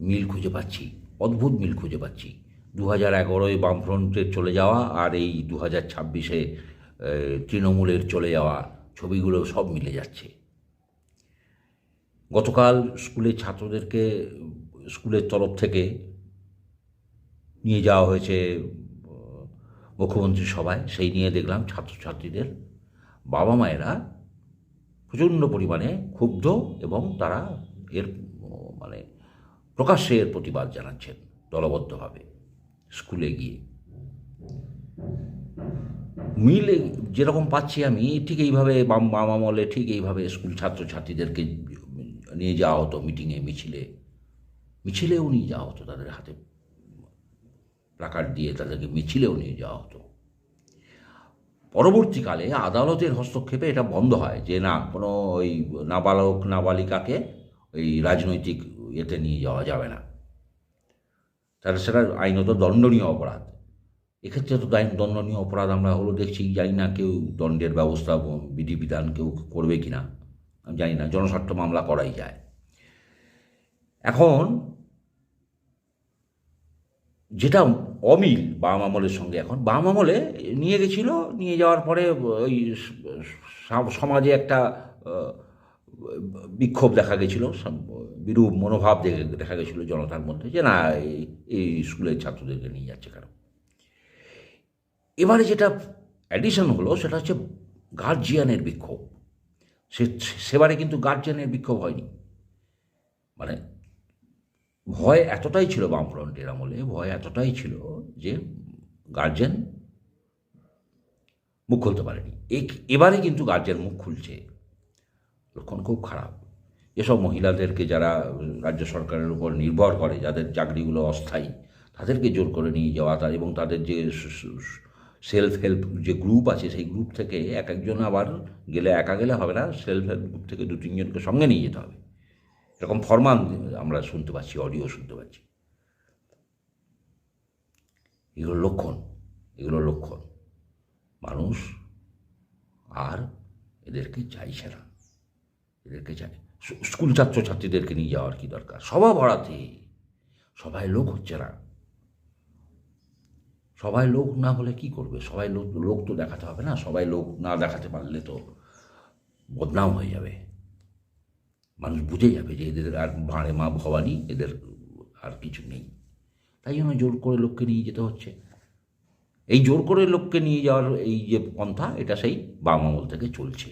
মিল খুঁজে পাচ্ছি, অদ্ভুত মিল খুঁজে পাচ্ছি। 2011-য় বামফ্রন্টের চলে যাওয়া আর এই 2026-এ তৃণমূলের চলে যাওয়া ছবিগুলো সব মিলে যাচ্ছে। গতকাল স্কুলের ছাত্রদেরকে স্কুলের তরফ থেকে নিয়ে যাওয়া হয়েছে মুখ্যমন্ত্রী সভায়, সেই নিয়ে দেখলাম ছাত্রছাত্রীদের বাবা মায়েরা প্রচণ্ড পরিমাণে ক্ষুব্ধ এবং তারা এর মানে প্রকাশ্যে এর প্রতিবাদ জানাচ্ছেন দলবদ্ধভাবে স্কুলে গিয়ে। মিল যেরকম পাচ্ছি আমি, ঠিক এইভাবে বাম আমলে ঠিক এইভাবে স্কুল ছাত্রছাত্রীদেরকে নিয়ে যাওয়া হতো মিটিংয়ে, মিছিলেও নিয়ে যাওয়া হতো, তাদের হাতে প্ল্যাকার্ড দিয়ে তাদেরকে মিছিলেও নিয়ে যাওয়া হতো। পরবর্তীকালে আদালতের হস্তক্ষেপে এটা বন্ধ হয় যে না, কোনো ওই নাবালক নাবালিকাকে ওই রাজনৈতিক এতে নিয়ে যাওয়া যাবে না, তাহলে সেটা আইনত দণ্ডনীয় অপরাধ। এক্ষেত্রে তো দণ্ডনীয় অপরাধ আমরা হলো দেখছি, জানি না কেউ দণ্ডের ব্যবস্থা বিধিবিধান কেউ করবে কি না আমি জানি না, জনস্বার্থ মামলা করাই যায়। এখন যেটা অমিল বাম আমলের সঙ্গে, এখন বাম আমলে নিয়ে গেছিল, নিয়ে যাওয়ার পরে ওই সমাজে একটা বিক্ষোভ দেখা গেছিল, বিরূপ মনোভাব দেখা গেছিলো জনতার মধ্যে যে না, এই স্কুলের ছাত্রদেরকে নিয়ে যাচ্ছে কেন। এবারে যেটা অ্যাডিশন হলো সেটা হচ্ছে গার্জিয়ানের বিক্ষোভ। সেবারে কিন্তু গার্জিয়ানের বিক্ষোভ হয়নি, মানে ভয় এতটাই ছিল বামফ্রন্টের আমলে, ভয় এতটাই ছিল যে গার্জেন মুখ খুলতে পারেনি। এবারে কিন্তু গার্জেন মুখ খুলছে, লক্ষণ খুব খারাপ। এসব মহিলাদেরকে যারা রাজ্য সরকারের উপর নির্ভর করে, যাদের চাকরিগুলো অস্থায়ী, তাদেরকে জোর করে নিয়ে যাওয়া, এবং তাদের যে সেলফ হেল্প যে গ্রুপ আছে সেই গ্রুপ থেকে এক একজন, আবার গেলে একা গেলে হবে না, সেলফ হেল্প গ্রুপ থেকে 2-3 জনকে সঙ্গে নিয়ে যেতে হবে, এরকম ফরমান আমরা শুনতে পাচ্ছি, অডিও শুনতে পাচ্ছি। এগুলো লক্ষণ মানুষ আর এদেরকে চাইছে না, এদেরকে চাই। স্কুল ছাত্রছাত্রীদেরকে নিয়ে যাওয়ার কি দরকার? সভা ভরাতে সবাই লোক হচ্ছে না, সবাই লোক না হলে কি করবে? সবাই লোক তো দেখাতে হবে না, সবাই লোক না দেখাতে পারলে তো বদনাম হয়ে যাবে, মানুষ বুঝে যাবে যে এদের আর ভাঁড়ে মা ভবানী, এদের আর কিছু নেই। তাই জন্য জোর করে লোককে নিয়ে যেতে হচ্ছে। এই জোর করে লোককে নিয়ে যাওয়ার এই যে পন্থা, এটা সেই বাম আমল থেকে চলছে।